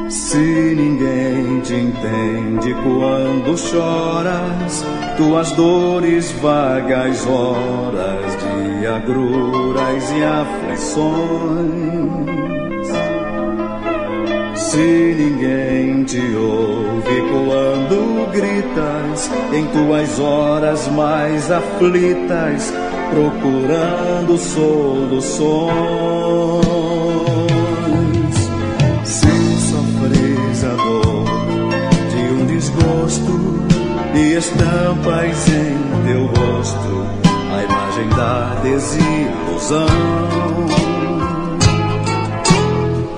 Se ninguém te entende quando choras, tuas dores, vagas horas de agruras e aflições. Se ninguém te ouve quando gritas, em tuas horas mais aflitas, procurando soluções. A dor de um desgosto e estampas em teu rosto a imagem da desilusão.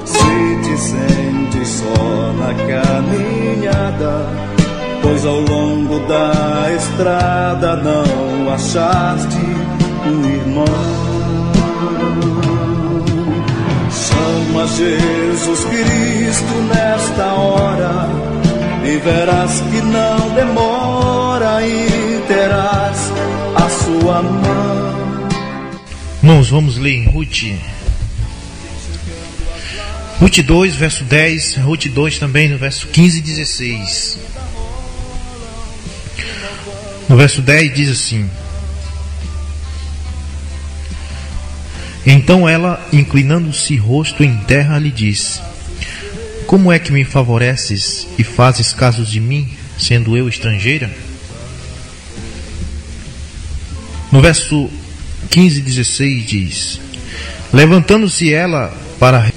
Se te sentes só na caminhada, pois ao longo da estrada não achaste um irmão, chama Jesus Cristo nesta hora e verás que não demora e terás a sua mão. Irmãos, vamos ler em Ruth 2, verso 10, Ruth 2 também no verso 15 e 16. No verso 10 diz assim: Então ela, inclinando-se rosto em terra, lhe disse: Como é que me favoreces e fazes caso de mim, sendo eu estrangeira? No verso 15 e 16 diz: Levantando-se ela para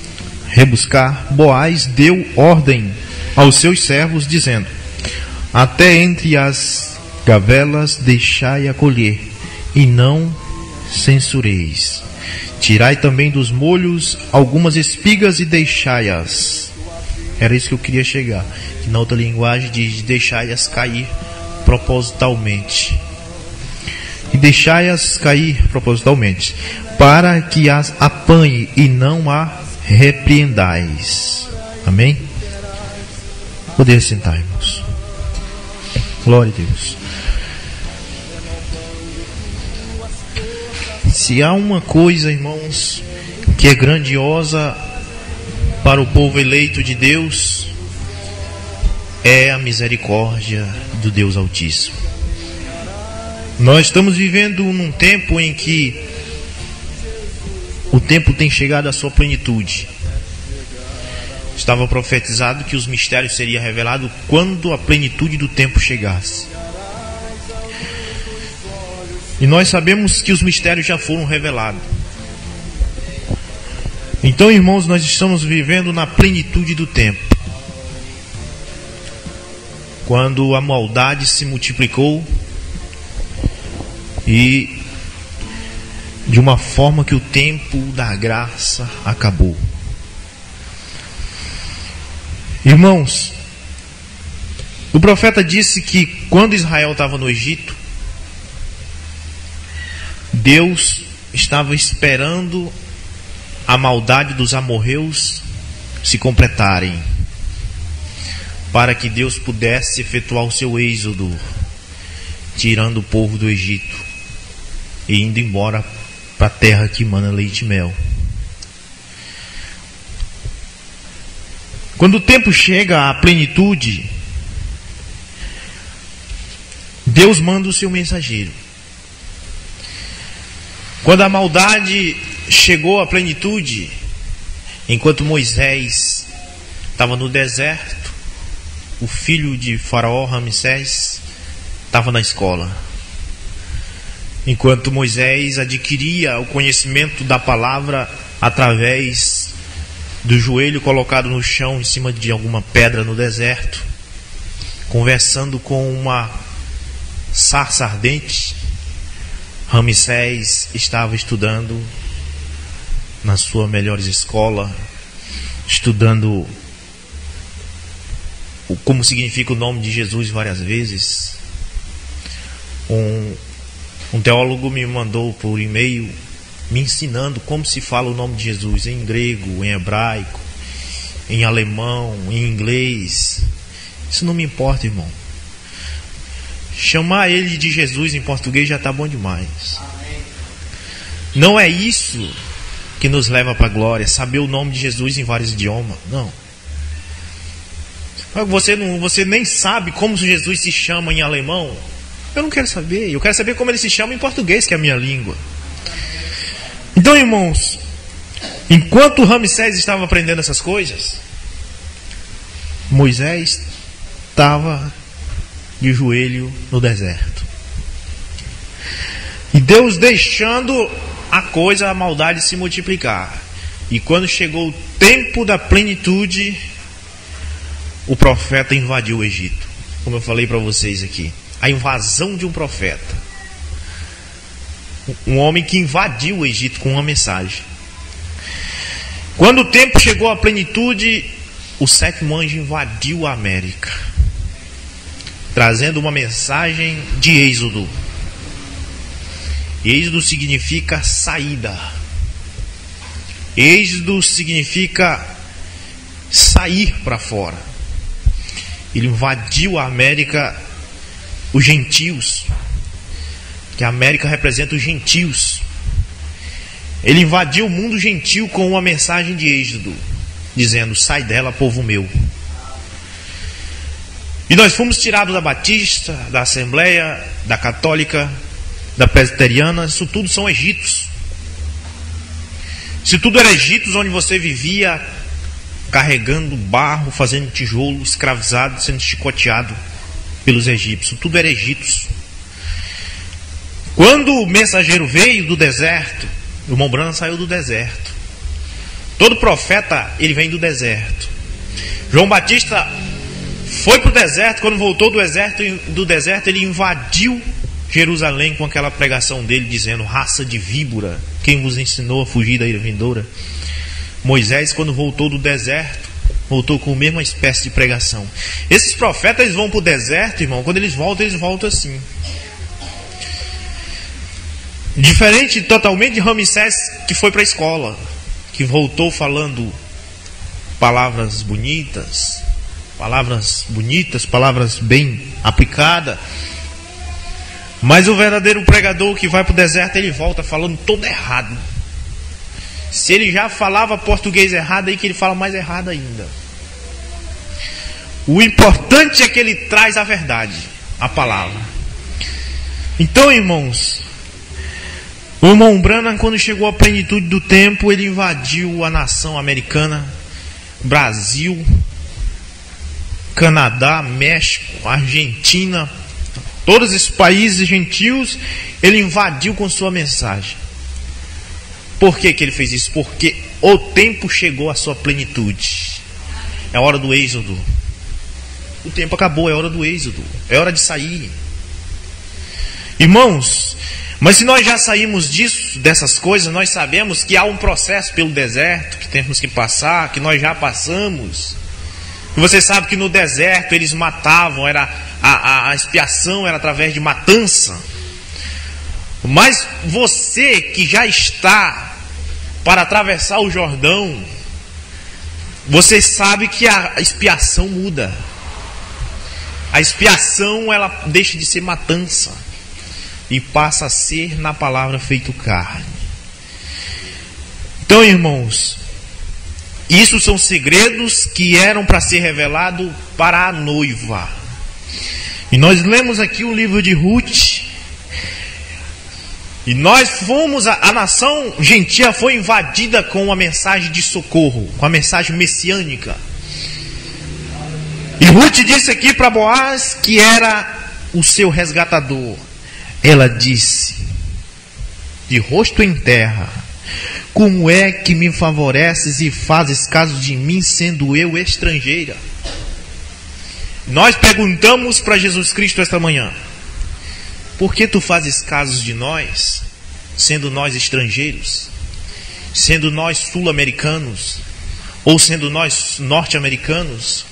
rebuscar, Boaz deu ordem aos seus servos, dizendo: Até entre as gavelas deixai-a colher, e não censureis. Tirai também dos molhos algumas espigas e deixai-as. Era isso que eu queria chegar. Que na outra linguagem diz: deixai-as cair propositalmente. E deixai-as cair propositalmente, para que as apanhe e não a repreendais. Amém? Poder sentar, irmãos. Glória a Deus. Se há uma coisa, irmãos, que é grandiosa para o povo eleito de Deus, é a misericórdia do Deus Altíssimo. Nós estamos vivendo num tempo em que o tempo tem chegado à sua plenitude. Estava profetizado que os mistérios seriam revelados quando a plenitude do tempo chegasse. E nós sabemos que os mistérios já foram revelados. Então, irmãos, nós estamos vivendo na plenitude do tempo. Quando a maldade se multiplicou e de uma forma que o tempo da graça acabou. Irmãos, o profeta disse que quando Israel estava no Egito, Deus estava esperando a maldade dos amorreus se completarem, para que Deus pudesse efetuar o seu êxodo, tirando o povo do Egito e indo embora para a terra que mana leite e mel. Quando o tempo chega à plenitude, Deus manda o seu mensageiro. Quando a maldade chegou à plenitude, enquanto Moisés estava no deserto, o filho de Faraó, Ramsés, estava na escola. Enquanto Moisés adquiria o conhecimento da palavra através do joelho colocado no chão em cima de alguma pedra no deserto, conversando com uma sarça ardente, Ramsés estava estudando na sua melhor escola, estudando como significa o nome de Jesus várias vezes. Um teólogo me mandou por e-mail me ensinando como se fala o nome de Jesus em grego, em hebraico, em alemão, em inglês. Isso não me importa, irmão. Chamar ele de Jesus em português já está bom demais. Não é isso que nos leva para a glória, saber o nome de Jesus em vários idiomas. Não. Você nem sabe como Jesus se chama em alemão. Eu não quero saber. Eu quero saber como ele se chama em português, que é a minha língua. Então, irmãos, enquanto Ramsés estava aprendendo essas coisas, Moisés estava de joelho no deserto. E Deus deixando a maldade se multiplicar. E quando chegou o tempo da plenitude, o profeta invadiu o Egito. Como eu falei para vocês aqui, a invasão de um profeta, um homem que invadiu o Egito com uma mensagem. Quando o tempo chegou à plenitude, o sétimo anjo invadiu a América, trazendo uma mensagem de êxodo. Êxodo significa saída. Êxodo significa sair para fora. Ele invadiu a América, os gentios, que a América representa os gentios. Ele invadiu o mundo gentil com uma mensagem de êxodo, dizendo: sai dela, povo meu. E nós fomos tirados da Batista, da Assembleia, da Católica, da Presbiteriana. Isso tudo são Egitos. Isso tudo era Egitos, onde você vivia carregando barro, fazendo tijolo, escravizado, sendo chicoteado pelos egípcios. Tudo era Egitos. Quando o mensageiro veio do deserto, o irmão Branham saiu do deserto. Todo profeta, ele vem do deserto. João Batista foi para o deserto. Quando voltou do deserto, ele invadiu Jerusalém com aquela pregação dele, dizendo: raça de víbora, quem vos ensinou a fugir da ira vindoura? Moisés, quando voltou do deserto, voltou com a mesma espécie de pregação. Esses profetas, eles vão para o deserto, irmão. Quando eles voltam assim. Diferente totalmente de Ramsés, que foi para a escola, que voltou falando palavras bonitas, palavras bem aplicadas. Mas o verdadeiro pregador que vai para o deserto, ele volta falando todo errado. Se ele já falava português errado, aí que ele fala mais errado ainda. O importante é que ele traz a verdade, a palavra. Então, irmãos, o irmão Branham, quando chegou à plenitude do tempo, ele invadiu a nação americana, Brasil, Canadá, México, Argentina, todos esses países gentios, ele invadiu com sua mensagem. Por que ele fez isso? Porque o tempo chegou à sua plenitude. É a hora do êxodo. O tempo acabou, é a hora do êxodo. É hora de sair. Irmãos, mas se nós já saímos dessas coisas, nós sabemos que há um processo pelo deserto que temos que passar, que nós já passamos. E você sabe que no deserto eles matavam, a expiação era através de matança. Mas você que já está para atravessar o Jordão, você sabe que a expiação muda. A expiação, ela deixa de ser matança e passa a ser, na palavra, feito carne. Então, irmãos, isso são segredos que eram para ser revelado para a noiva. E nós lemos aqui o livro de Ruth. E nós fomos, a nação gentia foi invadida com uma mensagem de socorro, com a mensagem messiânica. E Ruth disse aqui para Boaz que era o seu resgatador. Ela disse, de rosto em terra: como é que me favoreces e fazes caso de mim, sendo eu estrangeira? Nós perguntamos para Jesus Cristo esta manhã: por que tu fazes caso de nós, sendo nós estrangeiros, sendo nós sul-americanos, ou sendo nós norte-americanos,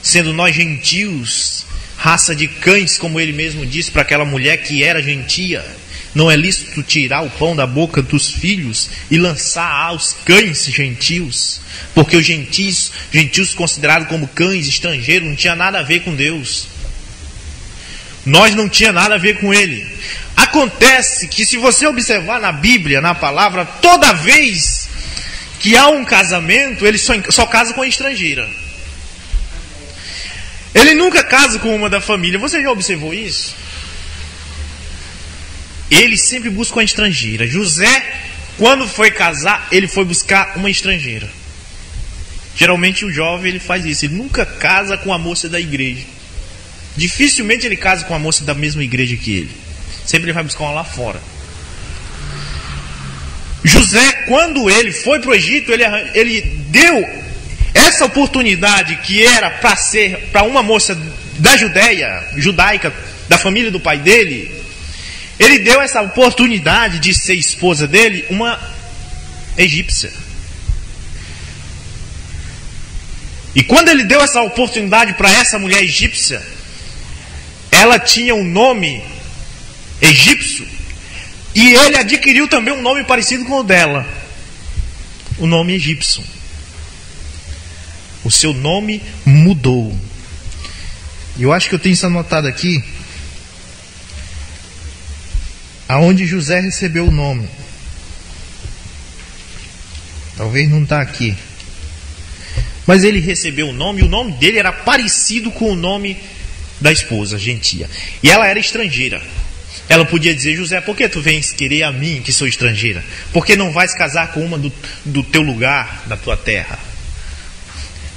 sendo nós gentios, raça de cães, como ele mesmo disse para aquela mulher que era gentia? Não é lícito tirar o pão da boca dos filhos e lançar aos cães gentios, porque os gentios considerados como cães estrangeiros não tinha nada a ver com Deus. Nós não tinha nada a ver com ele. Acontece que, se você observar na Bíblia, na palavra, toda vez que há um casamento, ele só casa com a estrangeira. Ele nunca casa com uma da família. Você já observou isso? Ele sempre busca uma estrangeira. José, quando foi casar, ele foi buscar uma estrangeira. Geralmente o jovem ele faz isso. Ele nunca casa com a moça da igreja. Dificilmente ele casa com a moça da mesma igreja que ele. Sempre ele vai buscar uma lá fora. José, quando ele foi para o Egito, ele deu essa oportunidade que era para ser para uma moça da judaica, da família do pai dele. Ele deu essa oportunidade de ser esposa dele, uma egípcia. E quando ele deu essa oportunidade para essa mulher egípcia, ela tinha um nome egípcio, e ele adquiriu também um nome parecido com o dela, o nome egípcio. O seu nome mudou. E eu acho que eu tenho isso anotado aqui, aonde José recebeu o nome. Talvez não está aqui, mas ele recebeu o nome, e o nome dele era parecido com o nome da esposa, gentia. E ela era estrangeira. Ela podia dizer: José, por que tu vens querer a mim, que sou estrangeira? Por que não vais casar com uma do teu lugar, da tua terra?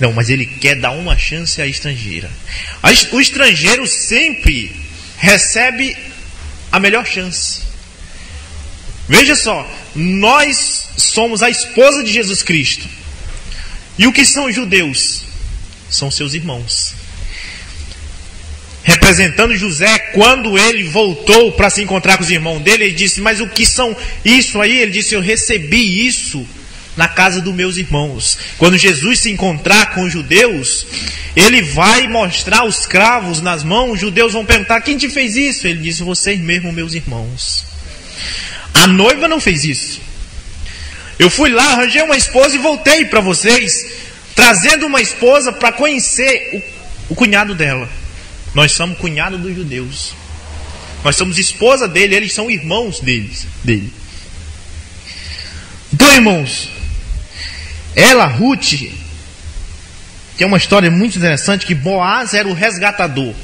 Não, mas ele quer dar uma chance à estrangeira. O estrangeiro sempre recebe a melhor chance. Veja só, nós somos a esposa de Jesus Cristo. E o que são os judeus? São seus irmãos. Representando José, quando ele voltou para se encontrar com os irmãos dele, ele disse: mas o que são isso aí? Ele disse: eu recebi isso na casa dos meus irmãos. Quando Jesus se encontrar com os judeus, ele vai mostrar os cravos nas mãos. Os judeus vão perguntar: quem te fez isso? Ele disse: vocês mesmos, meus irmãos. A noiva não fez isso. Eu fui lá, arranjei uma esposa e voltei para vocês, trazendo uma esposa para conhecer o cunhado dela. Nós somos cunhado dos judeus. Nós somos esposa dele, eles são irmãos dele. Então, irmãos, ela, Ruth, tem uma história muito interessante, que Boaz era o resgatador.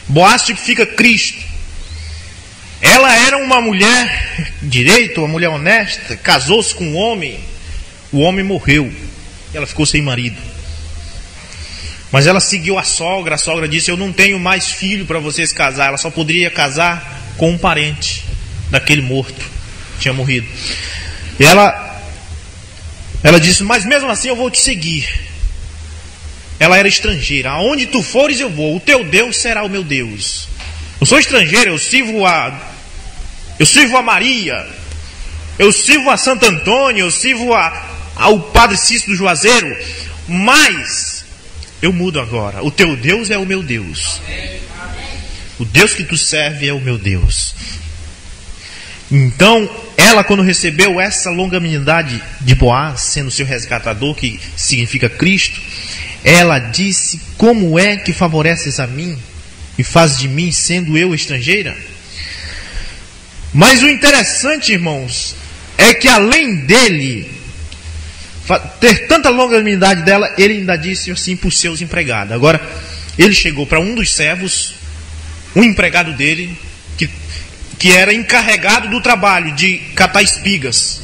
Boaz significa Cristo. Ela era uma mulher direita, uma mulher honesta, casou-se com um homem, o homem morreu, ela ficou sem marido. Mas ela seguiu a sogra disse: eu não tenho mais filho para vocês casar. Ela só poderia casar com um parente daquele morto, tinha morrido. E ela disse: mas mesmo assim eu vou te seguir. Ela era estrangeira. Aonde tu fores eu vou, o teu Deus será o meu Deus. Eu sou estrangeira, eu sirvo a Maria, eu sirvo a Santo Antônio, eu sirvo ao Padre Cício do Juazeiro, mas eu mudo agora. O teu Deus é o meu Deus. O Deus que tu serve é o meu Deus. Então, ela, quando recebeu essa longanimidade de Boaz, sendo seu resgatador, que significa Cristo, ela disse: como é que favoreces a mim e fazes de mim, sendo eu estrangeira? Mas o interessante, irmãos, é que além dele ter tanta longanimidade dela, ele ainda disse assim para os seus empregados. Agora, ele chegou para um dos servos, um empregado dele, que era encarregado do trabalho de catar espigas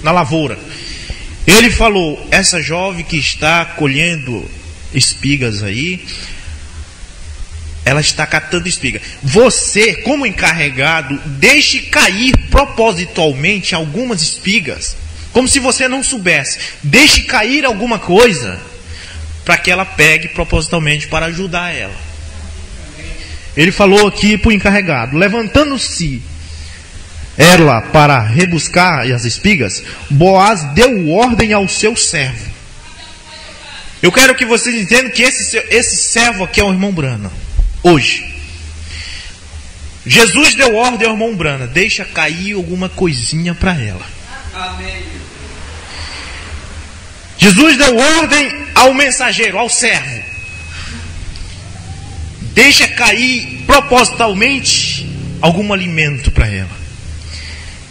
na lavoura. Ele falou: essa jovem que está colhendo espigas aí, ela está catando espiga. Você, como encarregado, deixe cair propositalmente algumas espigas, como se você não soubesse. Deixe cair alguma coisa para que ela pegue propositalmente para ajudar ela. Ele falou aqui para o encarregado: levantando-se ela para rebuscar as espigas, Boaz deu ordem ao seu servo. Eu quero que vocês entendam que esse servo aqui é o irmão Brana. Hoje, Jesus deu ordem ao irmão Brana: deixa cair alguma coisinha para ela. Amém. Jesus deu ordem ao mensageiro, ao servo: deixa cair propositalmente algum alimento para ela.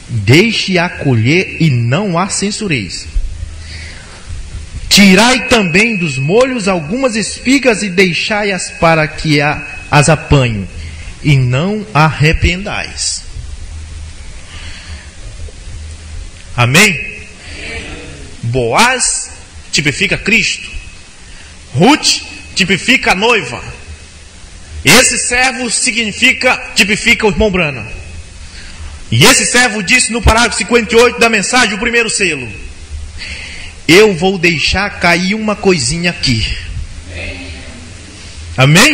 Deixe-a colher e não a censureis. Tirai também dos molhos algumas espigas e deixai-as para que as apanhe, e não a arrependais. Amém? Boaz tipifica Cristo. Ruth tipifica a noiva. Esse servo tipifica o irmão Branham. E esse servo disse no parágrafo 58 da mensagem, o primeiro selo: eu vou deixar cair uma coisinha aqui. Amém?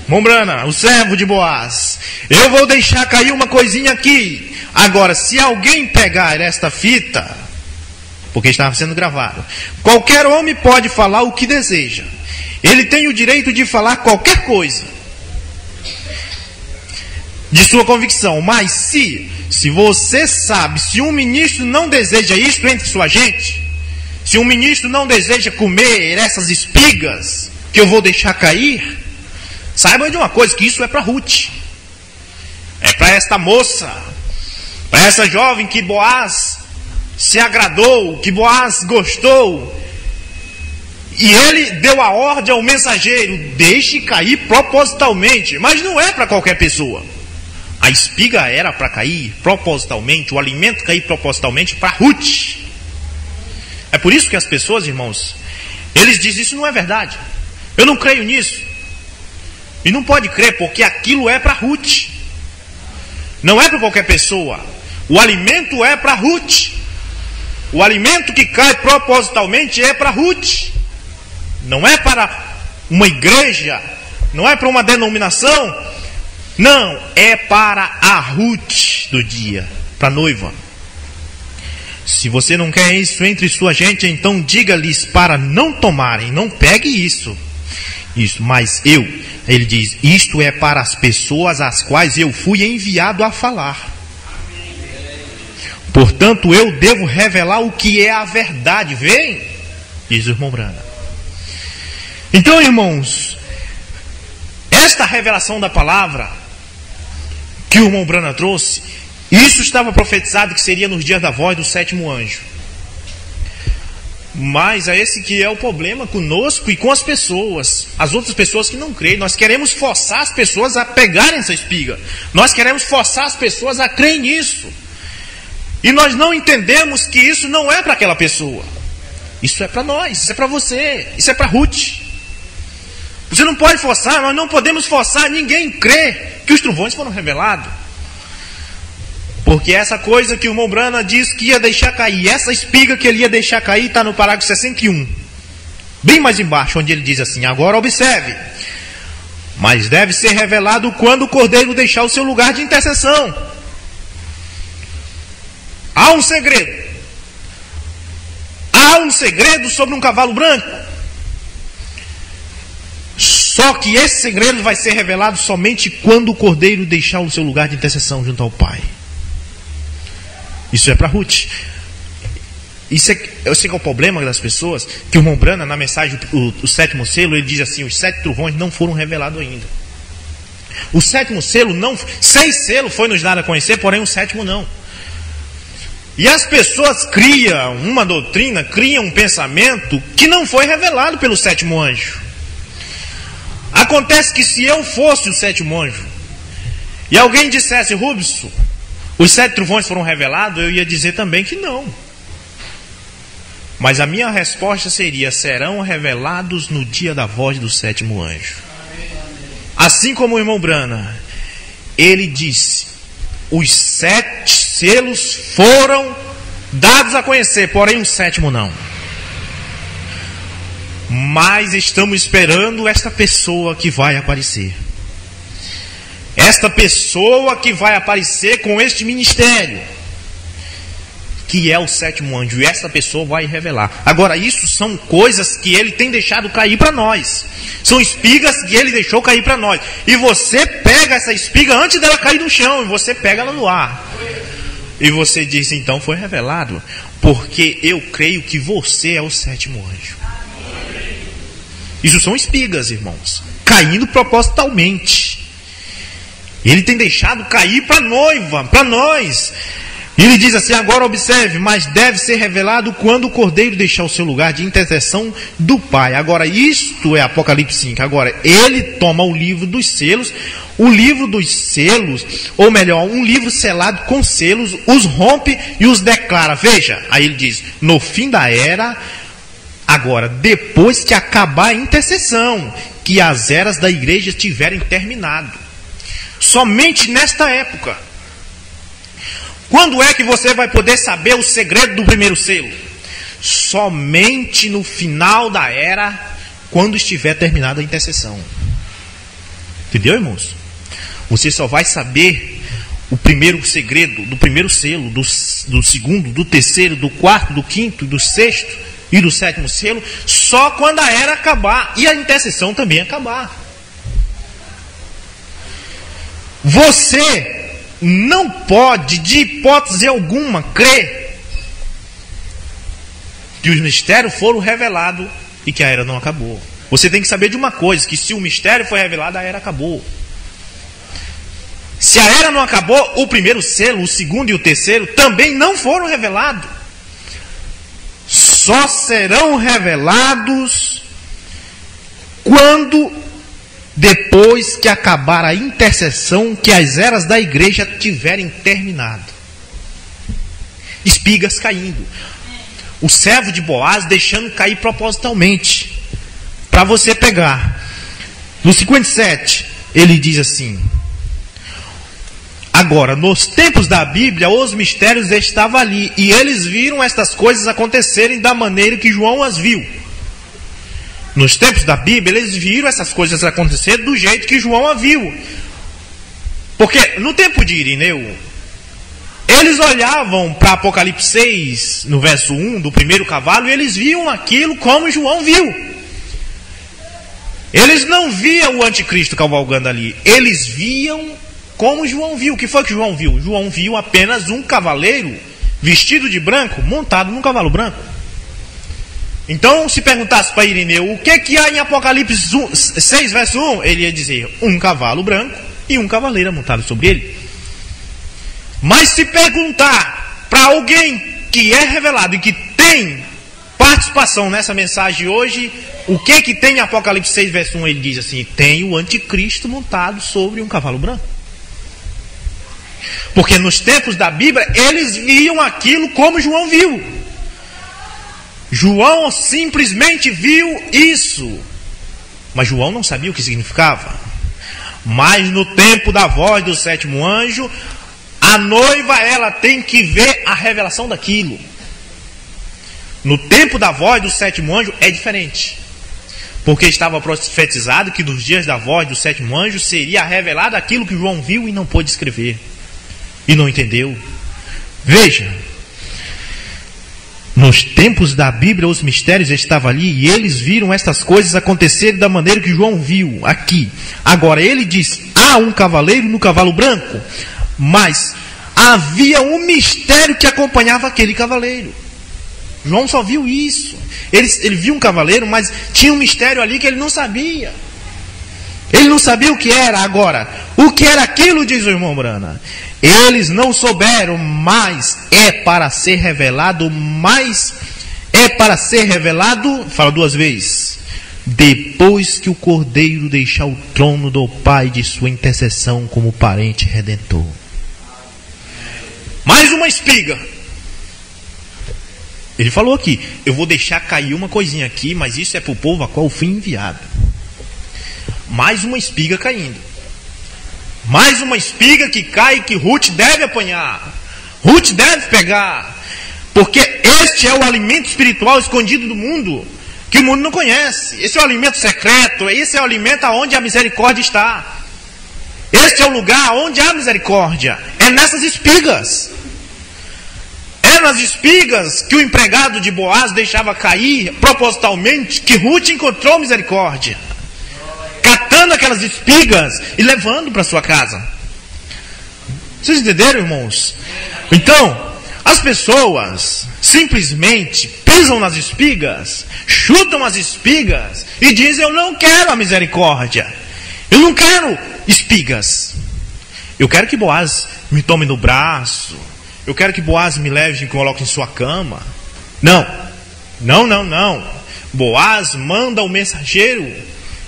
Irmão Branham, o servo de Boaz: eu vou deixar cair uma coisinha aqui. Agora, se alguém pegar esta fita, porque estava sendo gravado, qualquer homem pode falar o que deseja. Ele tem o direito de falar qualquer coisa de sua convicção. Mas se você sabe, se um ministro não deseja isto entre sua gente, se um ministro não deseja comer essas espigas que eu vou deixar cair, saiba de uma coisa, que isso é para Ruth. É para esta moça, para essa jovem que Boaz se agradou, que Boaz gostou. E ele deu a ordem ao mensageiro: deixe cair propositalmente. Mas não é para qualquer pessoa. A espiga era para cair propositalmente, o alimento cair propositalmente para Ruth. É por isso que as pessoas, irmãos, eles dizem: isso não é verdade, eu não creio nisso. E não pode crer, porque aquilo é para Ruth, não é para qualquer pessoa. O alimento é para Ruth. O alimento que cai propositalmente é para Ruth. Não é para uma igreja, não é para uma denominação. Não, é para a Ruth do dia, para a noiva. Se você não quer isso entre sua gente, então diga-lhes para não tomarem, não pegue isso. Mas ele diz, isto é para as pessoas às quais eu fui enviado a falar. Portanto, eu devo revelar o que é a verdade. Vem, diz o irmão Branham. Então, irmãos, esta revelação da palavra que o irmão Branham trouxe, isso estava profetizado que seria nos dias da voz do sétimo anjo. Mas é esse que é o problema conosco e com as pessoas, as outras pessoas que não creem. Nós queremos forçar as pessoas a pegarem essa espiga. Nós queremos forçar as pessoas a crerem nisso. E nós não entendemos que isso não é para aquela pessoa. Isso é para nós, isso é para você, isso é para Ruth. Você não pode forçar, nós não podemos forçar ninguém a crer que os trovões foram revelados. Porque essa coisa que o irmão Branham disse que ia deixar cair, essa espiga que ele ia deixar cair, está no parágrafo 61. Bem mais embaixo, onde ele diz assim: agora observe. Mas deve ser revelado quando o cordeiro deixar o seu lugar de intercessão. Há um segredo. Há um segredo sobre um cavalo branco. Só que esse segredo vai ser revelado somente quando o cordeiro deixar o seu lugar de intercessão junto ao Pai. Isso é para Ruth. Eu sei que é o problema das pessoas, que o irmão Branham, na mensagem, o sétimo selo, ele diz assim: os 7 trovões não foram revelados ainda. O sétimo selo não, 6 selos foi nos dado a conhecer, porém o sétimo não. E as pessoas criam uma doutrina, criam um pensamento que não foi revelado pelo sétimo anjo. Acontece que se eu fosse o sétimo anjo e alguém dissesse: Rubson, os 7 trovões foram revelados, eu ia dizer também que não. Mas a minha resposta seria: serão revelados no dia da voz do sétimo anjo. Assim como o irmão Branham, ele disse: os 7 selos foram dados a conhecer, porém o sétimo não. Mas estamos esperando esta pessoa que vai aparecer. Esta pessoa que vai aparecer com este ministério, que é o sétimo anjo, e essa pessoa vai revelar. Agora, isso são coisas que ele tem deixado cair para nós. São espigas que ele deixou cair para nós. E você pega essa espiga antes dela cair no chão, e você pega ela no ar. E você diz: então foi revelado, porque eu creio que você é o sétimo anjo. Isso são espigas, irmãos, caindo propositalmente. Ele tem deixado cair para a noiva, para nós. E ele diz assim: agora observe, mas deve ser revelado quando o Cordeiro deixar o seu lugar de intercessão do Pai. Agora, isto é Apocalipse 5. Agora, ele toma o livro dos selos, ou melhor, um livro selado com selos, os rompe e os declara. Veja, aí ele diz: no fim da era, agora, depois que acabar a intercessão, que as eras da igreja tiverem terminado. Somente nesta época. Quando é que você vai poder saber o segredo do primeiro selo? Somente no final da era, quando estiver terminada a intercessão. Entendeu, irmãos? Você só vai saber o primeiro segredo do primeiro selo, do segundo, do terceiro, do quarto, do quinto, do sexto e do sétimo selo, só quando a era acabar e a intercessão também acabar. Você não pode, de hipótese alguma, crer que os mistérios foram revelados e que a era não acabou. Você tem que saber de uma coisa, que se o mistério foi revelado, a era acabou. Se a era não acabou, o primeiro selo, o segundo e o terceiro também não foram revelados. Só serão revelados quando depois que acabar a intercessão, que as eras da igreja tiverem terminado. Espigas caindo. O servo de Boaz deixando cair propositalmente, para você pegar. No 57, ele diz assim: agora, nos tempos da Bíblia, os mistérios estavam ali, e eles viram estas coisas acontecerem da maneira que João as viu. Nos tempos da Bíblia, eles viram essas coisas acontecer do jeito que João a viu. Porque no tempo de Irineu, eles olhavam para Apocalipse 6, no verso 1, do primeiro cavalo, e eles viam aquilo como João viu. Eles não viam o anticristo cavalgando ali. Eles viam como João viu. O que foi que João viu? João viu apenas um cavaleiro vestido de branco, montado num cavalo branco. Então, se perguntasse para Irineu o que há em Apocalipse 6, verso 1, ele ia dizer: um cavalo branco e um cavaleiro montado sobre ele. Mas se perguntar para alguém que é revelado e que tem participação nessa mensagem hoje, o que tem em Apocalipse 6, verso 1, ele diz assim: tem o anticristo montado sobre um cavalo branco. Porque nos tempos da Bíblia, eles viam aquilo como João viu. João simplesmente viu isso. Mas João não sabia o que significava. Mas no tempo da voz do sétimo anjo, a noiva, ela tem que ver a revelação daquilo. No tempo da voz do sétimo anjo é diferente. Porque estava profetizado que nos dias da voz do sétimo anjo seria revelado aquilo que João viu e não pôde escrever. E não entendeu. Veja. Nos tempos da Bíblia, os mistérios estavam ali e eles viram estas coisas acontecerem da maneira que João viu aqui. Agora, ele diz: há um cavaleiro no cavalo branco, mas havia um mistério que acompanhava aquele cavaleiro. João só viu isso. Ele viu um cavaleiro, mas tinha um mistério ali que ele não sabia. Ele não sabia o que era. Agora, o que era aquilo, diz o irmão Brana? Eles não souberam, mas é para ser revelado, fala duas vezes, depois que o Cordeiro deixar o trono do Pai de sua intercessão como parente redentor. Mais uma espiga. Ele falou aqui: eu vou deixar cair uma coisinha aqui, mas isso é para o povo a qual fui enviado. Mais uma espiga caindo. Mais uma espiga que cai, que Ruth deve apanhar. Ruth deve pegar. Porque este é o alimento espiritual escondido do mundo, que o mundo não conhece. Esse é o alimento secreto. Esse é o alimento onde a misericórdia está. Este é o lugar onde há misericórdia. É nessas espigas. É nas espigas que o empregado de Boaz deixava cair propositalmente, que Ruth encontrou misericórdia, catando aquelas espigas e levando para sua casa. Vocês entenderam, irmãos? Então, as pessoas simplesmente pisam nas espigas, chutam as espigas e dizem: eu não quero a misericórdia, eu não quero espigas. Eu quero que Boaz me tome no braço. Eu quero que Boaz me leve e me coloque em sua cama. Não. Boaz manda o mensageiro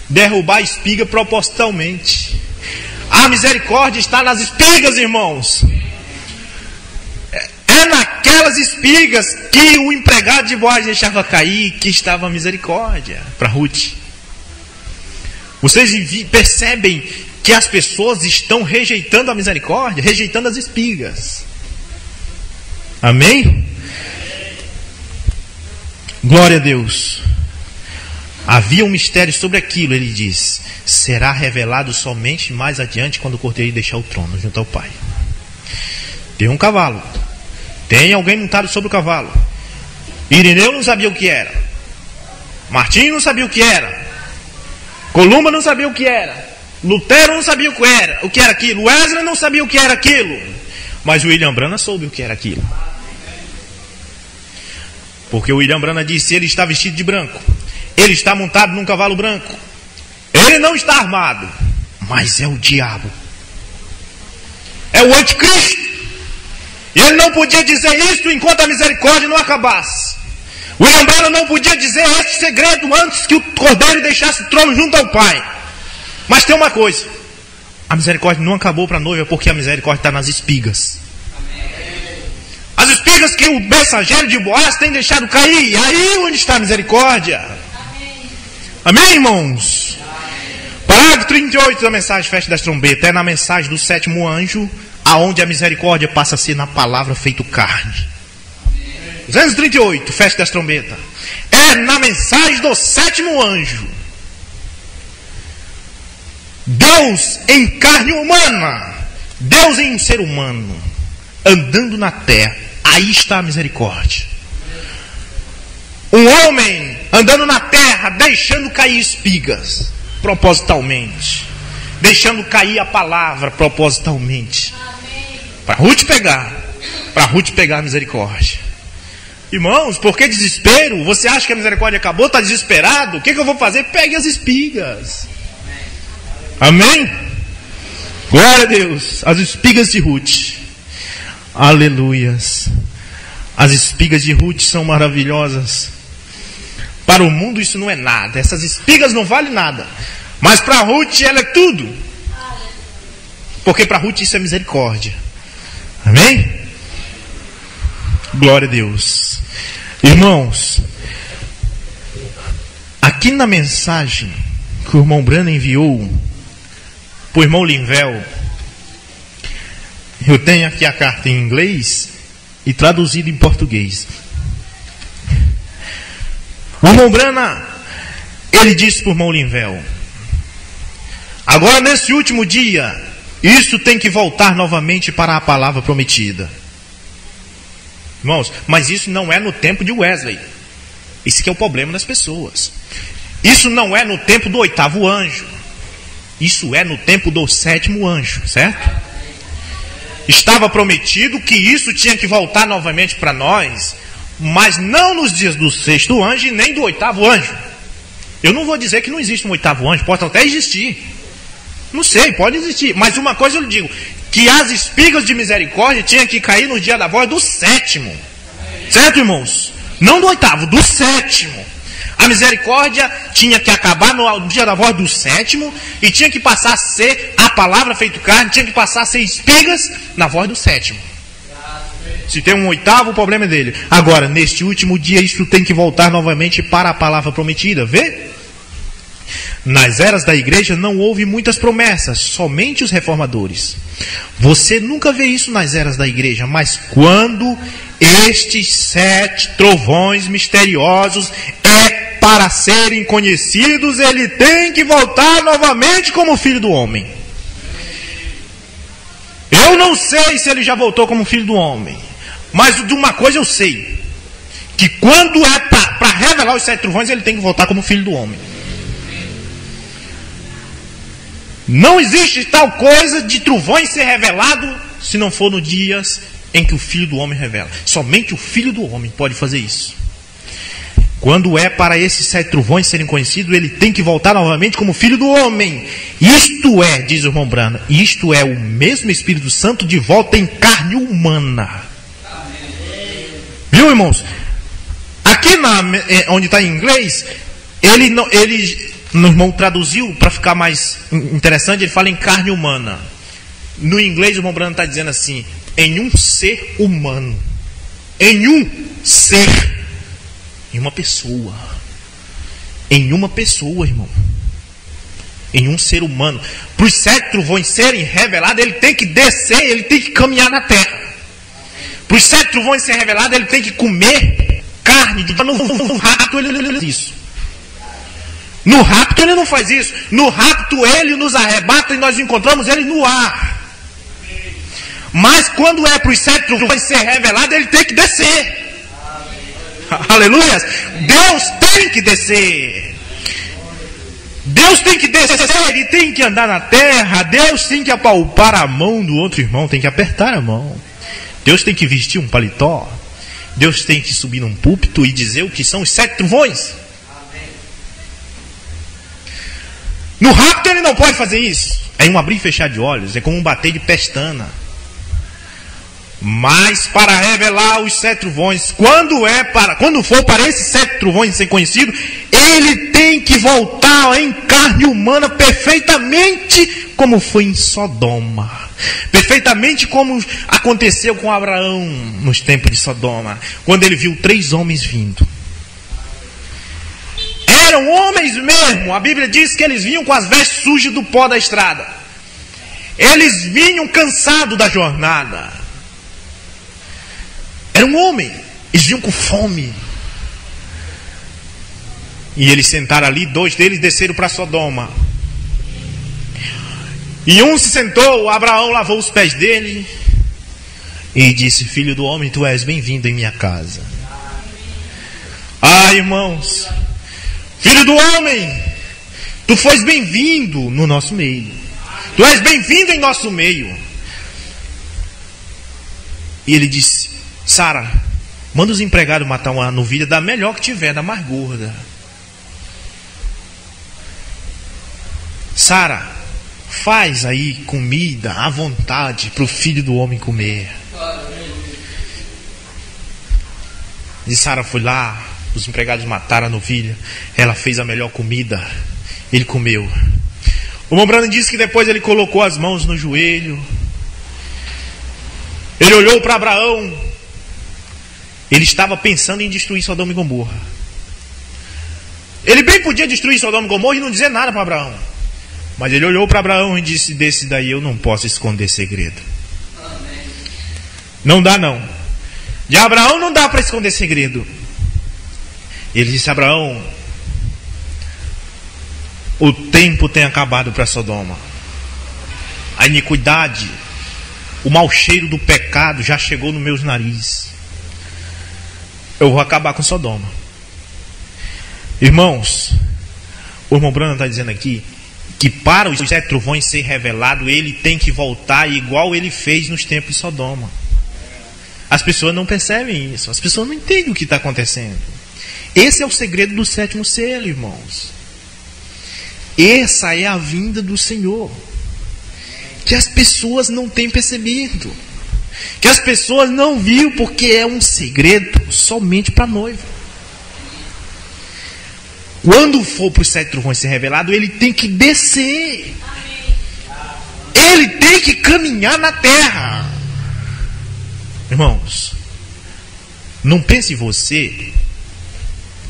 derrubar a espiga propositalmente. A misericórdia está nas espigas, irmãos. É naquelas espigas que o empregado de Boaz deixava cair que estava a misericórdia para Ruth. Vocês percebem que as pessoas estão rejeitando a misericórdia, rejeitando as espigas. Amém? Glória a Deus. Havia um mistério sobre aquilo, ele diz. Será revelado somente mais adiante, quando o cordeiro deixar o trono junto ao Pai. Tem um cavalo. Tem alguém montado sobre o cavalo. Irineu não sabia o que era. Martinho não sabia o que era. Columba não sabia o que era. Lutero não sabia o que era aquilo. Wesley não sabia o que era aquilo. Mas o William Branham soube o que era aquilo. Porque o William Branham disse: ele está vestido de branco. Ele está montado num cavalo branco. Ele não está armado. Mas é o diabo. É o anticristo. E ele não podia dizer isso enquanto a misericórdia não acabasse. William Branham não podia dizer este segredo antes que o cordeiro deixasse o trono junto ao Pai. Mas tem uma coisa: a misericórdia não acabou para a noiva, porque a misericórdia está nas espigas. As espigas que o mensageiro de Boaz tem deixado cair. Aí onde está a misericórdia. Amém, irmãos? Parágrafo 38 da mensagem Festa das Trombetas. É na mensagem do sétimo anjo aonde a misericórdia passa a ser na palavra feito carne. 238, Festa das Trombetas. É na mensagem do sétimo anjo. Deus em carne humana. Deus em um ser humano. Andando na terra. Aí está a misericórdia. Um homem andando na terra, deixando cair espigas, propositalmente. Deixando cair a palavra, propositalmente. Para Ruth pegar a misericórdia. Irmãos, por que desespero? Você acha que a misericórdia acabou? Está desesperado? O que eu vou fazer? Pegue as espigas. Amém? Glória a Deus. As espigas de Ruth. Aleluias. As espigas de Ruth são maravilhosas. Para o mundo isso não é nada. Essas espigas não valem nada. Mas para Ruth ela é tudo. Porque para Ruth isso é misericórdia. Amém? Glória a Deus. Irmãos, aqui na mensagem que o irmão Branham enviou para o irmão Linvel, eu tenho aqui a carta em inglês e traduzida em português. O irmão Branham, ele disse para o irmão Linvel: agora nesse último dia, isso tem que voltar novamente para a palavra prometida. Irmãos, mas isso não é no tempo de Wesley. Esse que é o problema das pessoas. Isso não é no tempo do oitavo anjo. Isso é no tempo do sétimo anjo, certo? Estava prometido que isso tinha que voltar novamente para nós, mas não nos dias do sexto anjo e nem do oitavo anjo. Eu não vou dizer que não existe um oitavo anjo, pode até existir. Não sei, pode existir. Mas uma coisa eu lhe digo, que as espigas de misericórdia tinham que cair no dia da voz do sétimo. Certo, irmãos? Não do oitavo, do sétimo. A misericórdia tinha que acabar no dia da voz do sétimo e tinha que passar a ser a palavra feito carne, tinha que passar a ser espigas na voz do sétimo. Se tem um oitavo, o problema é dele. Agora, neste último dia, isso tem que voltar novamente para a palavra prometida. Vê? Nas eras da igreja não houve muitas promessas, somente os reformadores. Você nunca vê isso nas eras da igreja, mas quando estes 7 trovões misteriosos é para serem conhecidos, ele tem que voltar novamente como filho do homem. Eu não sei se ele já voltou como filho do homem, mas de uma coisa eu sei, que quando é para revelar os 7 trovões, ele tem que voltar como filho do homem. Não existe tal coisa de trovões ser revelado se não for nos dias em que o Filho do Homem revela. Somente o Filho do Homem pode fazer isso. Quando é para esses 7 trovões serem conhecidos, ele tem que voltar novamente como filho do homem. Isto é, diz o irmão Branham, isto é o mesmo Espírito Santo de volta em carne humana. Viu, irmãos? Aqui onde está em inglês, o irmão traduziu para ficar mais interessante, ele fala em carne humana. No inglês o irmão Branham está dizendo assim, em um ser humano. Em um ser. Em uma pessoa. Em uma pessoa, irmão. Em um ser humano. Para os 7 trovões serem revelados, ele tem que descer, ele tem que caminhar na terra. Para os 7 trovões serem revelados, ele tem que comer carne. No rapto ele não faz isso. No rapto ele não faz isso. No rapto ele nos arrebata e nós encontramos ele no ar. Mas quando é para os 7 trovões ser revelado, ele tem que descer. Aleluia! Deus tem que descer. Deus tem que descer, ele tem que andar na terra. Deus tem que apalpar a mão do outro irmão, tem que apertar a mão. Deus tem que vestir um paletó. Deus tem que subir num púlpito e dizer o que são os 7 trovões. No rapto ele não pode fazer isso. É um abrir e fechar de olhos, é como um bater de pestana. Mas para revelar os 7 trovões, quando for para esses 7 trovões ser conhecido, ele tem que voltar em carne humana perfeitamente como foi em Sodoma. Perfeitamente como aconteceu com Abraão nos tempos de Sodoma, quando ele viu 3 homens vindo. Eram homens mesmo, a Bíblia diz que eles vinham com as vestes sujas do pó da estrada. Eles vinham cansados da jornada. Era um homem, eles vinham com fome. E eles sentaram ali, 2 deles desceram para Sodoma. E um se sentou, Abraão lavou os pés dele e disse: filho do homem, tu és bem-vindo em minha casa. Ah, irmãos, filho do homem, tu foste bem-vindo no nosso meio. Tu és bem-vindo em nosso meio. E ele disse: Sara, manda os empregados matar uma novilha da melhor que tiver, da mais gorda. Sara, faz aí comida à vontade para o filho do homem comer. E Sara foi lá, os empregados mataram a novilha, ela fez a melhor comida, ele comeu. O irmão Branham disse que depois ele colocou as mãos no joelho, ele olhou para Abraão. Ele estava pensando em destruir Sodoma e Gomorra. Ele bem podia destruir Sodoma e Gomorra e não dizer nada para Abraão. Mas ele olhou para Abraão e disse: desse daí eu não posso esconder segredo. Não dá não. De Abraão não dá para esconder segredo. Ele disse: Abraão, o tempo tem acabado para Sodoma. A iniquidade, o mau cheiro do pecado já chegou nos meus narizes. Eu vou acabar com Sodoma. Irmãos, o irmão Branham está dizendo aqui que para os 7 trovões ser revelado, ele tem que voltar igual ele fez nos tempos de Sodoma. As pessoas não percebem isso, as pessoas não entendem o que está acontecendo. Esse é o segredo do 7º selo, irmãos. Essa é a vinda do Senhor, que as pessoas não têm percebido, que as pessoas não viram, porque é um segredo somente para a noiva. Quando for para os 7 trovões ser revelado, ele tem que descer. Ele tem que caminhar na terra. Irmãos, não pense você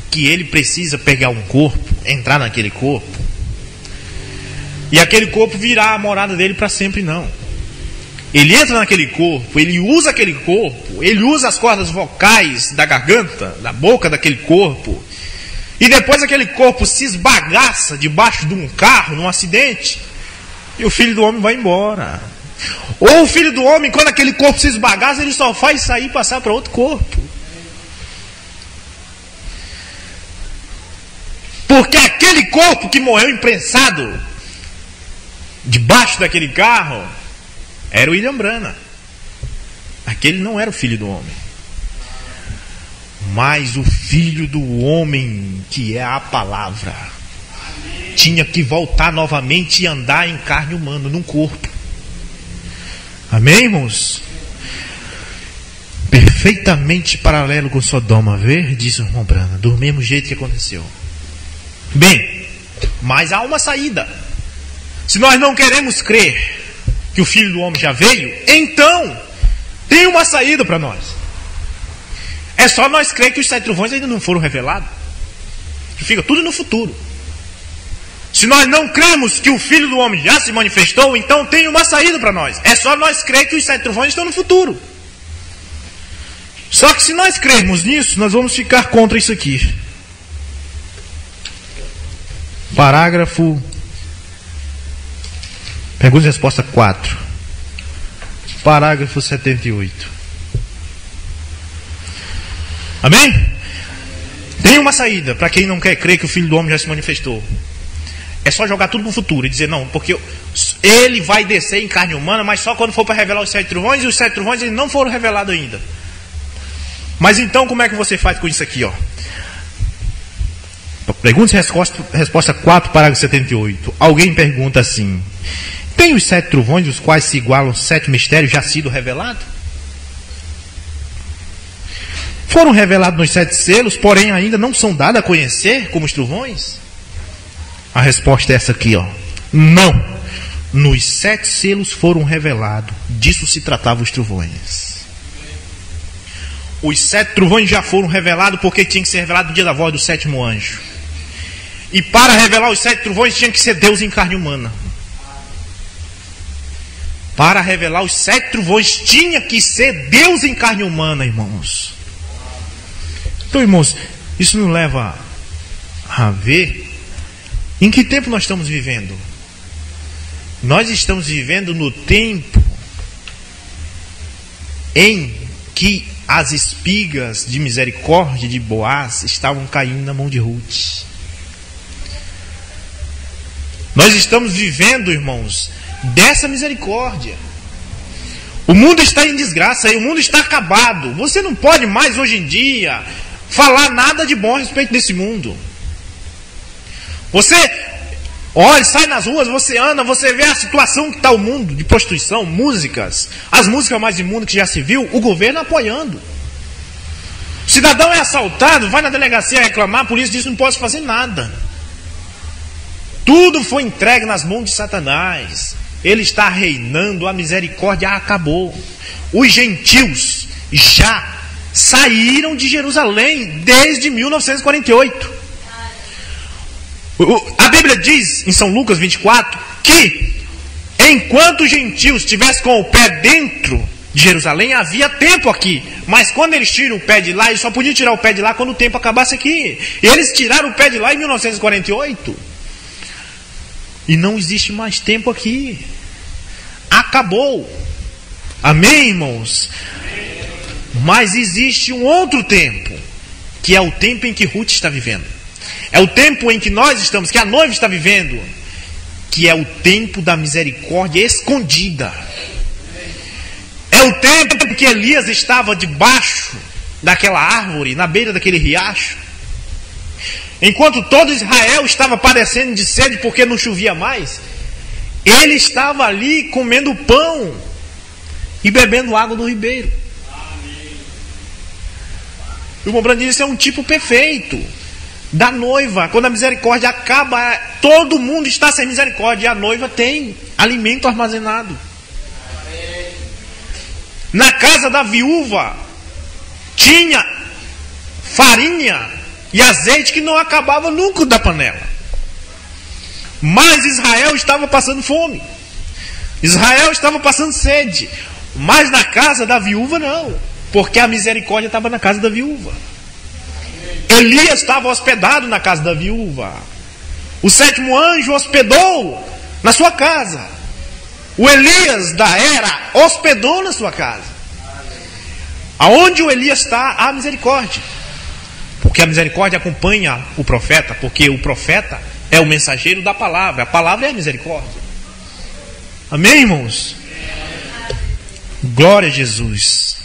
que ele precisa pegar um corpo, entrar naquele corpo, e aquele corpo virar a morada dele para sempre, não. Ele entra naquele corpo, ele usa aquele corpo, ele usa as cordas vocais da garganta, da boca daquele corpo, e depois aquele corpo se esbagaça debaixo de um carro, num acidente, e o filho do homem vai embora. Ou o filho do homem, quando aquele corpo se esbagaça, ele só faz sair e passar para outro corpo. Porque aquele corpo que morreu imprensado debaixo daquele carro era o William Branham. Aquele não era o filho do homem. Mas o Filho do Homem, que é a palavra, tinha que voltar novamente e andar em carne humana, num corpo. Amém, irmãos? Perfeitamente paralelo com Sodoma. Ver, disse o irmão Brana, do mesmo jeito que aconteceu. Bem, mas há uma saída. Se nós não queremos crer que o Filho do Homem já veio, então tem uma saída para nós. É só nós crer que os 7 trovões ainda não foram revelados, que fica tudo no futuro. Se nós não cremos que o Filho do Homem já se manifestou, então tem uma saída para nós. É só nós crer que os 7 trovões estão no futuro. Só que se nós crermos nisso, nós vamos ficar contra isso aqui. Parágrafo. Pergunta e resposta 4. Parágrafo 78. Amém? Tem uma saída para quem não quer crer que o Filho do Homem já se manifestou. É só jogar tudo para o futuro e dizer, não, porque ele vai descer em carne humana, mas só quando for para revelar os 7 trovões, e os 7 trovões eles não foram revelados ainda. Mas então como é que você faz com isso aqui, ó? Pergunta e resposta 4, parágrafo 78. Alguém pergunta assim: tem os 7 trovões, os quais se igualam 7 mistérios, já sido revelado? Foram revelados nos 7 selos, porém ainda não são dados a conhecer como os trovões? A resposta é essa aqui, ó. Não. Nos 7 selos foram revelados. Disso se tratava os trovões. Os 7 trovões já foram revelados porque tinha que ser revelado no dia da voz do 7º anjo. E para revelar os 7 trovões tinha que ser Deus em carne humana. Para revelar os 7 trovões tinha que ser Deus em carne humana, irmãos. Então, irmãos, isso nos leva a ver em que tempo nós estamos vivendo. Nós estamos vivendo no tempo em que as espigas de misericórdia de Boaz estavam caindo na mão de Ruth. Nós estamos vivendo, irmãos, dessa misericórdia. O mundo está em desgraça, o mundo está acabado. Você não pode mais hoje em dia falar nada de bom a respeito desse mundo. Você olha, sai nas ruas, você anda, você vê a situação que está o mundo de prostituição, músicas, as músicas mais imundas que já se viu, o governo apoiando. O cidadão é assaltado, vai na delegacia reclamar, a polícia diz que não pode fazer nada. Tudo foi entregue nas mãos de Satanás. Ele está reinando, a misericórdia acabou. Os gentios já saíram de Jerusalém desde 1948. A Bíblia diz em São Lucas 24 que enquanto os gentios estivessem com o pé dentro de Jerusalém, havia tempo aqui. Mas quando eles tiram o pé de lá, eles só podiam tirar o pé de lá quando o tempo acabasse aqui. E eles tiraram o pé de lá em 1948. E não existe mais tempo aqui. Acabou. Amém, irmãos? Mas existe um outro tempo, que é o tempo em que Ruth está vivendo. É o tempo em que nós estamos, que a noiva está vivendo, que é o tempo da misericórdia escondida. É o tempo que Elias estava debaixo daquela árvore, na beira daquele riacho. Enquanto todo Israel estava padecendo de sede porque não chovia mais, ele estava ali comendo pão e bebendo água do ribeiro. O irmão Brandinho, isso é um tipo perfeito da noiva. Quando a misericórdia acaba, todo mundo está sem misericórdia e a noiva tem alimento armazenado. Na casa da viúva tinha farinha e azeite que não acabava nunca da panela. Mas Israel estava passando fome. Israel estava passando sede. Mas na casa da viúva não, porque a misericórdia estava na casa da viúva. Elias estava hospedado na casa da viúva. O 7º anjo hospedou na sua casa. O Elias da era hospedou na sua casa. Aonde o Elias está, há misericórdia. Porque a misericórdia acompanha o profeta, porque o profeta é o mensageiro da palavra. A palavra é a misericórdia. Amém, irmãos? Glória a Jesus.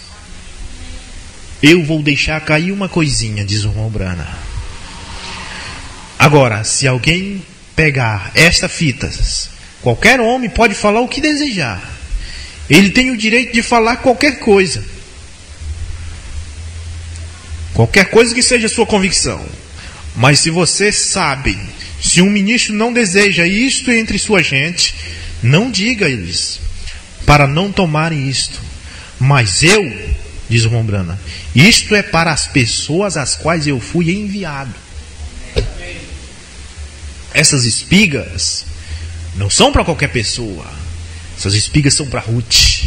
Eu vou deixar cair uma coisinha, diz o irmão Brana. Agora, se alguém pegar esta fita, qualquer homem pode falar o que desejar. Ele tem o direito de falar qualquer coisa. Qualquer coisa que seja sua convicção. Mas se você sabe, se um ministro não deseja isto entre sua gente, não diga a eles, para não tomarem isto. Mas eu, diz o irmão Brana, isto é para as pessoas às quais eu fui enviado. Essas espigas não são para qualquer pessoa. Essas espigas são para Ruth.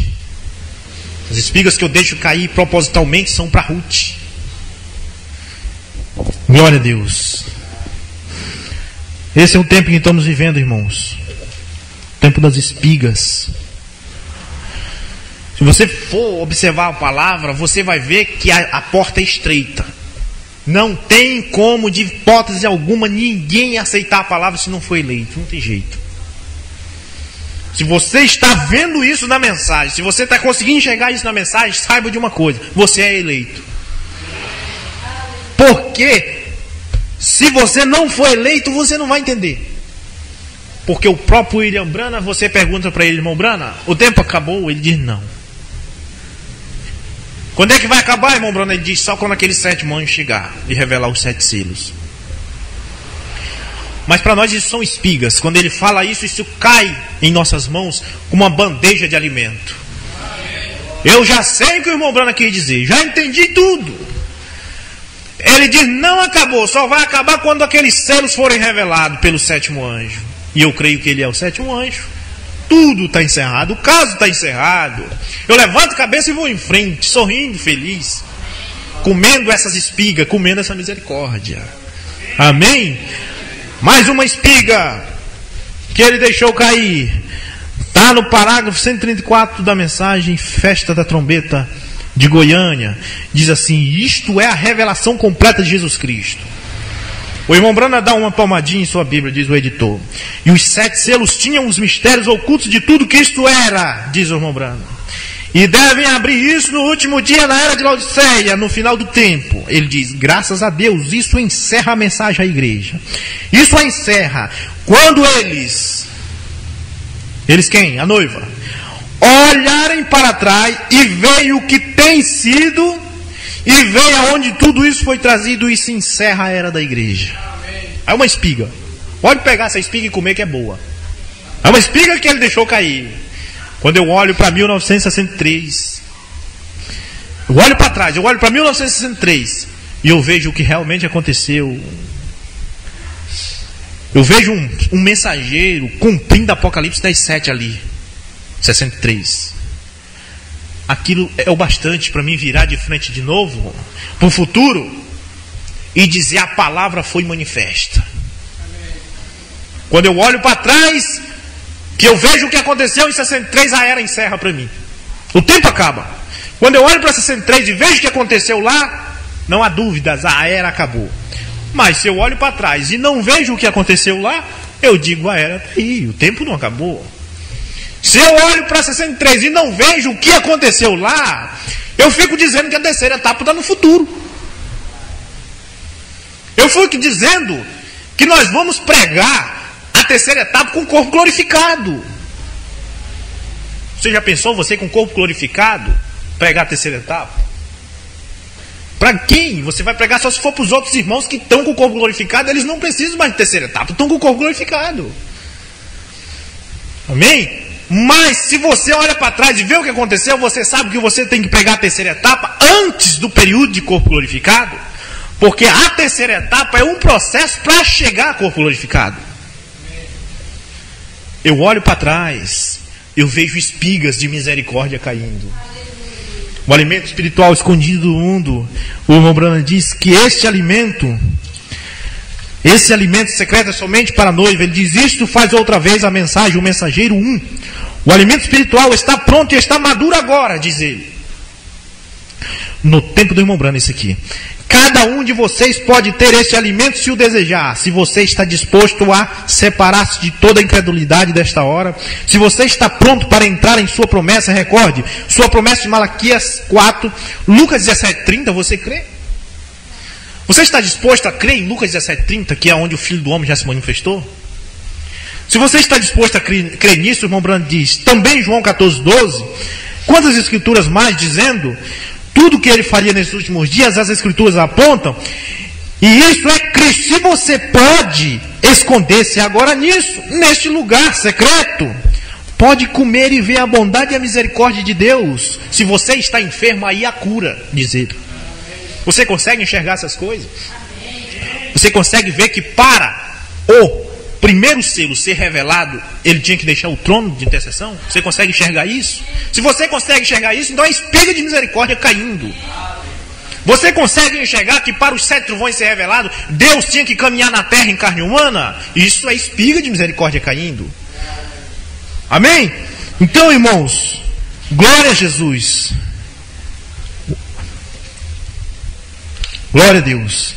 As espigas que eu deixo cair propositalmente são para Ruth. Glória a Deus. Esse é o tempo que estamos vivendo, irmãos. O tempo das espigas. Se você for observar a palavra, você vai ver que a porta é estreita. Não tem como, de hipótese alguma, ninguém aceitar a palavra se não for eleito. Não tem jeito. Se você está vendo isso na mensagem, se você está conseguindo enxergar isso na mensagem, saiba de uma coisa: você é eleito. Porque se você não for eleito, você não vai entender. Porque o próprio William Brana, você pergunta para ele, irmão Brana, o tempo acabou? Ele diz não. Quando é que vai acabar, irmão Brana? Ele diz só quando aquele 7º anjo chegar e revelar os 7 selos. Mas para nós isso são espigas. Quando ele fala isso, isso cai em nossas mãos como uma bandeja de alimento. Eu já sei o que o irmão Brana quis dizer, já entendi tudo. Ele diz, não acabou, só vai acabar quando aqueles selos forem revelados pelo 7º anjo. E eu creio que ele é o 7º anjo. Tudo está encerrado, o caso está encerrado. Eu levanto a cabeça e vou em frente, sorrindo, feliz, comendo essas espigas, comendo essa misericórdia. Amém? Mais uma espiga que ele deixou cair. Está no parágrafo 134 da mensagem Festa da Trombeta de Goiânia. Diz assim: isto é a revelação completa de Jesus Cristo. O irmão Brana dá uma palmadinha em sua Bíblia, diz o editor. E os 7 selos tinham os mistérios ocultos de tudo que isto era, diz o irmão Brana. E devem abrir isso no último dia na era de Laodiceia, no final do tempo. Ele diz, graças a Deus, isso encerra a mensagem à igreja. Isso a encerra quando eles quem? A noiva. Olharem para trás e veem o que tem sido e veem aonde tudo isso foi trazido e se encerra a era da igreja. É uma espiga. Pode pegar essa espiga e comer que é boa. É uma espiga que ele deixou cair. Quando eu olho para 1963, eu olho para trás, eu olho para 1963 e eu vejo o que realmente aconteceu. Eu vejo um mensageiro cumprindo Apocalipse 10:7 ali, 63. Aquilo é o bastante para mim virar de frente de novo para o futuro e dizer a palavra foi manifesta. Quando eu olho para trás, que eu vejo o que aconteceu em 63, a era encerra para mim. O tempo acaba. Quando eu olho para 63 e vejo o que aconteceu lá, não há dúvidas, a era acabou. Mas se eu olho para trás e não vejo o que aconteceu lá, eu digo a era está aí, o tempo não acabou. Se eu olho para 63 e não vejo o que aconteceu lá, eu fico dizendo que a terceira etapa está no futuro. Eu fico dizendo que nós vamos pregar a terceira etapa com o corpo glorificado. Você já pensou, você com o corpo glorificado, pregar a terceira etapa? Para quem? Você vai pregar só se for para os outros irmãos que estão com o corpo glorificado, eles não precisam mais de terceira etapa, estão com o corpo glorificado. Amém? Mas se você olha para trás e vê o que aconteceu, você sabe que você tem que pregar a terceira etapa antes do período de corpo glorificado, porque a terceira etapa é um processo para chegar a corpo glorificado. Eu olho para trás, eu vejo espigas de misericórdia caindo. O alimento espiritual escondido do mundo. O irmão Brana diz que esse alimento secreto é somente para a noiva. Ele diz, isto faz outra vez a mensagem, o mensageiro 1. O alimento espiritual está pronto e está maduro agora, diz ele. no tempo do irmão Branham, isso aqui. Cada um de vocês pode ter este alimento se o desejar, se você está disposto a separar-se de toda a incredulidade desta hora, se você está pronto para entrar em sua promessa. Recorde, sua promessa de Malaquias 4, Lucas 17:30, você crê? Você está disposto a crer em Lucas 17:30, que é onde o Filho do Homem já se manifestou? Se você está disposto a crer nisso, o irmão Branham diz, também João 14:12, quantas escrituras mais dizendo, tudo que ele faria nesses últimos dias, as escrituras apontam, e isso é Cristo. Se você pode esconder-se agora nisso, neste lugar secreto, pode comer e ver a bondade e a misericórdia de Deus. Se você está enfermo, aí a cura, diz ele. Você consegue enxergar essas coisas? Você consegue ver que para o primeiro selo ser revelado, ele tinha que deixar o trono de intercessão? Você consegue enxergar isso? Se você consegue enxergar isso, então é a espiga de misericórdia caindo. Você consegue enxergar que para os 7 trovões ser revelado, Deus tinha que caminhar na terra em carne humana? Isso é espiga de misericórdia caindo. Amém? Então, irmãos, glória a Jesus. Glória a Deus.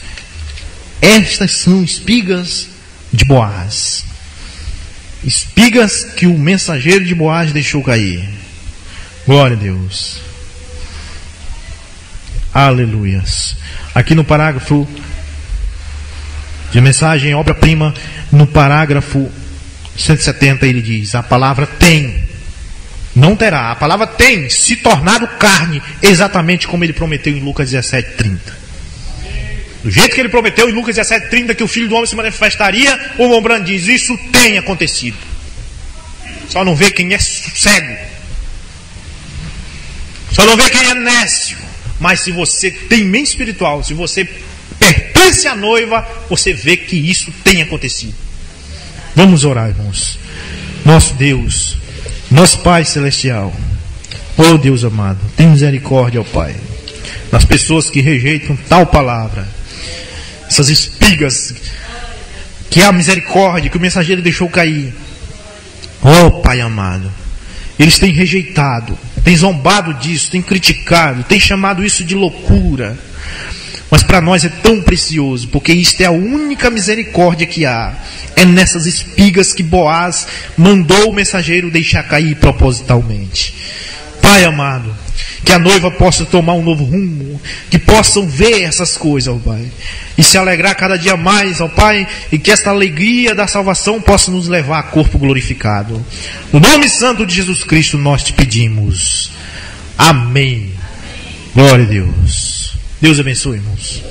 Estas são espigas de Boaz. Espigas que o mensageiro de Boaz deixou cair. Glória a Deus. Aleluias. Aqui no parágrafo de mensagem obra-prima, no parágrafo 170, ele diz: a palavra tem, não terá, a palavra tem se tornado carne, exatamente como ele prometeu em Lucas 17:30. Do jeito que ele prometeu em Lucas 17:30 que o Filho do Homem se manifestaria, o irmão Branham diz, isso tem acontecido. Só não vê quem é cego, só não vê quem é nécio. Mas se você tem mente espiritual, se você pertence à noiva, você vê que isso tem acontecido. Vamos orar, irmãos. Nosso Deus, nosso Pai Celestial, oh Deus amado, tem misericórdia, ó Pai, das pessoas que rejeitam tal palavra, essas espigas que é a misericórdia que o mensageiro deixou cair. Oh Pai amado, eles têm rejeitado, têm zombado disso, têm criticado, têm chamado isso de loucura. Mas para nós é tão precioso, porque isto é a única misericórdia que há. É nessas espigas que Boaz mandou o mensageiro deixar cair propositalmente. Pai amado, que a noiva possa tomar um novo rumo, que possam ver essas coisas, ó Pai, e se alegrar cada dia mais, ó Pai, e que esta alegria da salvação possa nos levar a corpo glorificado. No nome santo de Jesus Cristo nós te pedimos. Amém. Glória a Deus. Deus abençoe, irmãos.